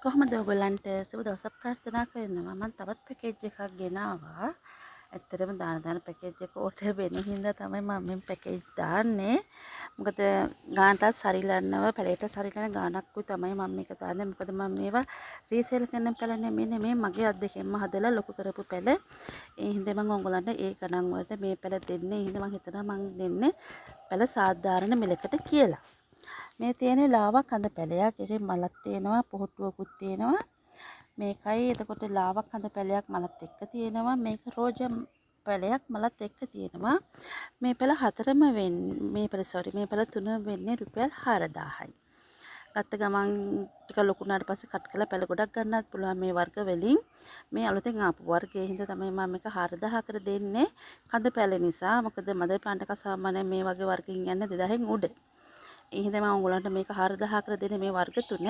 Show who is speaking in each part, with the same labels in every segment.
Speaker 1: කොහොමද ඔයගොල්ලන්ට සුබ දවසක් ප්‍රාර්ථනා කරනවා. මම තවත් පැකේජ් එකක් ගෙනාවා. ඇත්තටම දාන පැකේජ් එක ඕඩර් වෙන හින්දා තමයි මම මේ පැකේජ් දාන්නේ. මොකද ගානට සරිලන්නව පැලේට සරිලන ගානක්කුයි තමයි මම මේක දාන්නේ. මොකද මම මේවා රීසේල් කරන පැල නෙමෙයි මේ මගේ අත් දෙකෙන්ම හදලා ලොකු කරපු පැල. ඒ හින්දා මම ඔයගොල්ලන්ට ඒ ගණන් වලට මේ පැල දෙන්නේ. ඒ හින්දා මම හිතනවා මම දෙන්නේ පැල සාධාරණ මිලකට කියලා. මේ තියෙන ලාවක් හඳ පැලයක්. ඒකේ මලක් තියෙනවා, පොහොට්ටුවකුත් තියෙනවා. මේකයි එතකොට ලාවක් හඳ පැලයක් මලත් එක්ක තියෙනවා. මේක රෝජ පැලයක් මලත් එක්ක තියෙනවා. මේ පැල හතරම මේ පැල තුන වෙන්නේ රුපියල් 4000යි. ගත්ත ගමන් ටික ලොකු වුණාට පස්සේ කට් කරලා පැල ගොඩක් ගන්නත් පුළුවන් මේ වර්ග වලින්. මේ අලුතෙන් ආපු වර්ගයේ හින්දා තමයි මම මේක 4000කට දෙන්නේ. කඳ පැල නිසා. මොකද මදර් ප්ලාන්ට් එක සාමාන්‍යයෙන් මේ වගේ වර්ගකින් යන්නේ 2000න් උඩ. ඒ හින්දා මම ඔයගොල්ලන්ට මේක 4000කට දෙන මේ වර්ග තුන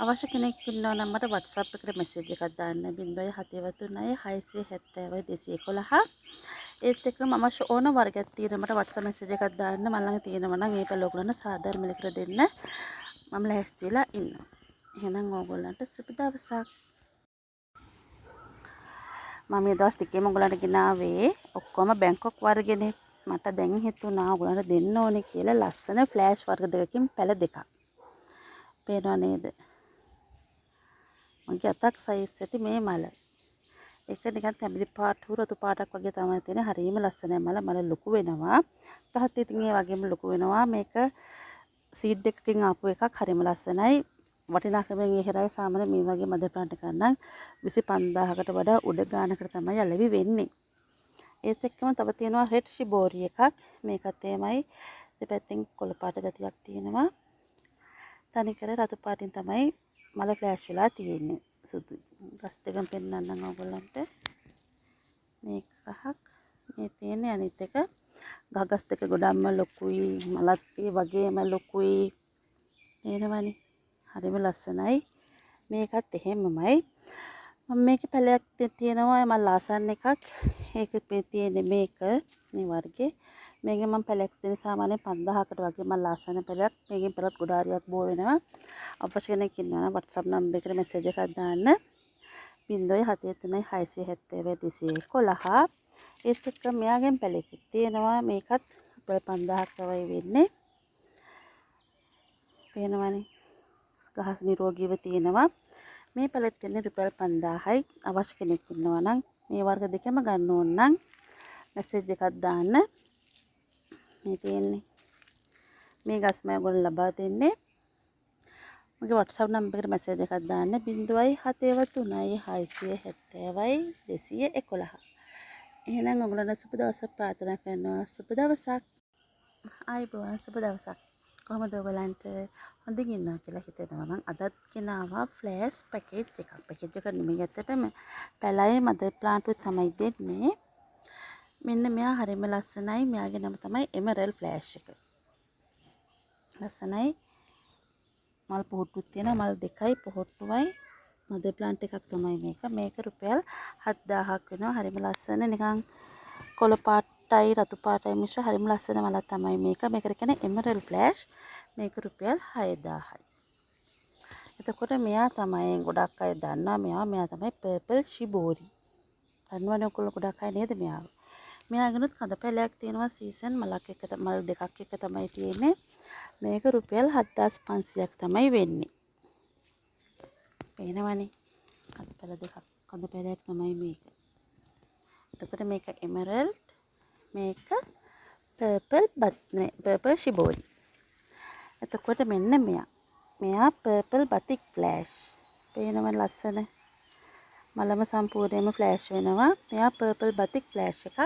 Speaker 1: අවශ්‍ය කෙනෙක් ඉන්නවා නම් මට WhatsApp එකට මැසේජ් එකක් දාන්න 0739 670 211. ඒත් එක්කම අවශ්‍ය ඕන වර්ගයක් තියෙන මට WhatsApp මැසේජ් එකක් දාන්න මම ළඟ තියෙනවා නම් ඒ පැල ඔයගොල්ලන්ට සාධාරණ මිලකට දෙන්න මම ලෑස්ති වෙලා ඉන්නවා. එහෙනම් ඔයගොල්ලන්ට සුබ දවසක්. මම මේ දවස් ටිකේම ඔයගොල්ලන්ට ගෙනාවේ ඔක්කොම බැංකොක් වර්ගෙනේ. මට දැන් හිතුණා ඔයගොල්ලන්ට දෙන්න ඕනේ කියලා ලස්සන ෆ්ලෑෂ් වර්ග දෙකකින් පැල දෙකක්. පේනව නේද? මගේ අතක් සයිස් ඇති මේ මල. ඒක නිකන් තැඹිලි පාට රතු පාටක් වගේ තමයි තියෙන්නේ. හරියම ලස්සනයි මල ලොකු වෙනවා. ගහත් ඉතින් ඒ වගේම ලොකු වෙනවා. මේක සීඩ් එකකින් ආපු එකක් හරියම ලස්සනයි. වටිනාකමෙන් ඉහළයි සාමාන්‍ය මේ වගේ මදර් ප්ලාන්ට් එකක් නම් 25000කට වඩා උඩ ගානකට තමයි අලෙවි වෙන්නේ. ඒත් එක්කම තව තියෙනවා රෙඩ් ශිබෝරි එකක්. මේකත් එමයයි දෙපැත්තෙන් කොළ පාට ගතියක් තියෙනවා. තනිකර රතු පාටින් තමයි මල ෆ්ලෑෂ් වෙලා තියෙන්නේ. සුදු ගස් දෙකම පෙන්නන්නම් ඔයගොල්ලන්ට. මේක කහක් මේ තියෙන්නේ අනිත් එක ගහගස් දෙක ගොඩක්ම ලොකුයි මලත් ඒ වගේම ලොකුයි. එනවනේ හරිම ලස්සනයි. මේකත් එහෙමමයි. මම මේකේ පැලයක් තියෙනවා මම ලාසන් එකක්. ඒක තියෙන්නේ මේක මේ වර්ගේ. මේකෙන් මම පැලයක් දෙන සාමාන්‍ය 5000කට වගේ මම ලාසන පැලයක්. මේකෙන් පැලත් ගොඩාරියක් බෝ වෙනවා. අවශ්‍ය කෙනෙක් ඉන්නවා නම් WhatsApp නම්බර් එකට මැසේජ් එකක් දාන්න. 073670 211. ඒත් එක්ක මෙයාගෙන් පැලෙකුත් තියෙනවා. මේකත් රුපියල් 5000ක් තමයි වෙන්නේ. පේනවනේ. ගහස් නිරෝගීව තියෙනවා. මේ පැලෙත් දෙන්නේ රුපියල් 5000යි. අවශ්‍ය කෙනෙක් ඉන්නවා නම් මේ වර්ග දෙකම ගන්න ඕන නම් මැසේජ් එකක් දාන්න. මේ තියෙන්නේ. මේ ගස් මම ඔයගොල්ලෝ ලබා දෙන්නේ. මගේ WhatsApp නම්බර් එකට මැසේජ් එකක් දාන්න 073670 211. එහෙනම් ඔයගොල්ලන්ට සුබ දවසක් ප්‍රාර්ථනා කරනවා. සුබ දවසක්. ආයිබෝවන් සුබ දවසක්. කොහමද ඔයගොල්ලන්ට හොඳින් ඉන්නවා කියලා හිතෙනවා මම අදත් ගෙනාවා ෆ්ලෑෂ් පැකේජ් එකක්. පැකේජ් එක නෙමෙයි ඇත්තටම පැලයි මදර් ප්ලාන්ට් තමයි දෙන්නේ. මෙන්න මෙයා හරිම ලස්සනයි. මෙයාගේ නම තමයි එමරල්ඩ් ෆ්ලෑෂ් එක. ලස්සනයි. මල් පොහොට්ටුත් තියෙනවා. මල් දෙකයි පොහොට්ටුවයි. මදර් ප්ලාන්ට් එකක් තමයි මේක. මේක රුපියල් 7000ක් වෙනවා. හරිම ලස්සන නිකන් කොළ පාටයි රතු පාටයි මිශ්‍ර හරිම ලස්සන මලක් තමයි මේක. මේකට කියන්නේ එමරල්ඩ් ෆ්ලෑෂ්. මේක රුපියල් 6000යි. එතකොට මෙයා තමයි ගොඩක් අය දන්නවා මෙයා තමයි පර්පල් ශිබෝරි. දන්නවනේ ඔයගොල්ලෝ ගොඩක් අය නේද මෙයාව. මෙයාගෙනුත් කඳ පැලයක් තියෙනවා සීසන් මලක් එකට මල් දෙකක් එක තමයි තියෙන්නේ. මේක රුපියල් 7500ක් තමයි වෙන්නේ. පේනවනේ. කඳ පැල දෙකක් කඳ පැලයක් තමයි මේක. එතකොට මේක එමරල්ඩ් මේක පර්පල් ශිබෝරි. එතකොට මෙන්න මෙයා පර්පල් බතික් ෆ්ලෑෂ්. පේනවද ලස්සන? මලම සම්පූර්ණයෙන්ම ෆ්ලෑෂ් වෙනවා. මෙයා පර්පල් බතික් ෆ්ලෑෂ් එකක්.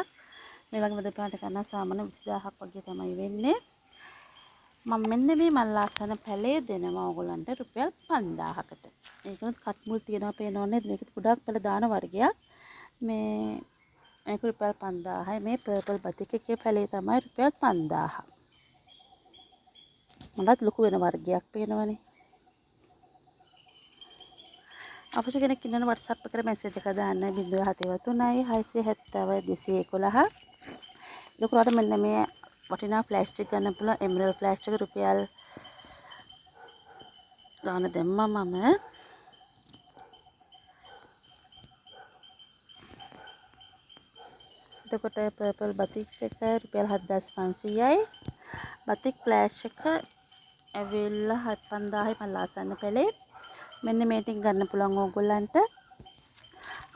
Speaker 1: මේ වගේ මදර් ප්ලාන්ට් එකක් නම් සාමාන්‍ය 20000ක් වගේ තමයි වෙන්නේ. මම මෙන්න මේ මල් ලාසන පැලේ දෙනවා ඔයගොල්ලන්ට රුපියල් 5000කට. ඒකනොත් කට් මුල් තියනවා පේනව නේද? මේක ගොඩක් පැල දාන වර්ගයක්. මේක රුපියල් 5000යි. මේ පර්පල් බතික් එකේ පැලේ තමයි රුපියල් 5000. මලත් ලොකු වෙන වර්ගයක් පේනවනේ. අවශ්‍ය කෙනෙක් ඉන්නවනම් WhatsApp එකට මැසේජ් එකක් දාන්න 0739 670 211. ලොකුවට මෙන්න මේ වටිනා ෆ්ලෑෂ් එක ගන්න පුළුවන් එමරල්ඩ් ෆ්ලෑෂ් එක රුපියල් ගාන දැම්මා මම. එතකොට පර්පල් බතික් එක රුපියල් 7500යි. බතික් ෆ්ලෑෂ් එක ඇවිල්ලා 7000යි මලාසන්න පෙළේ. මෙන්න මේ ටික ගන්න පුළුවන් ඕගොල්ලන්ට.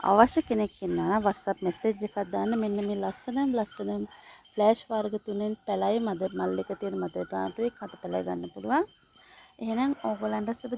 Speaker 1: අවශ්‍ය කෙනෙක් ඉන්නවා නම් WhatsApp message එකක් දාන්න. මෙන්න මේ ලස්සන ෆ්ලෑෂ් වර්ග තුනෙන් පැලයි මල් එක තියෙන මද පාටුවේ කත පැලයි ගන්න පුළුවන්. එහෙනම් ඕගොල්ලන්ට සුබ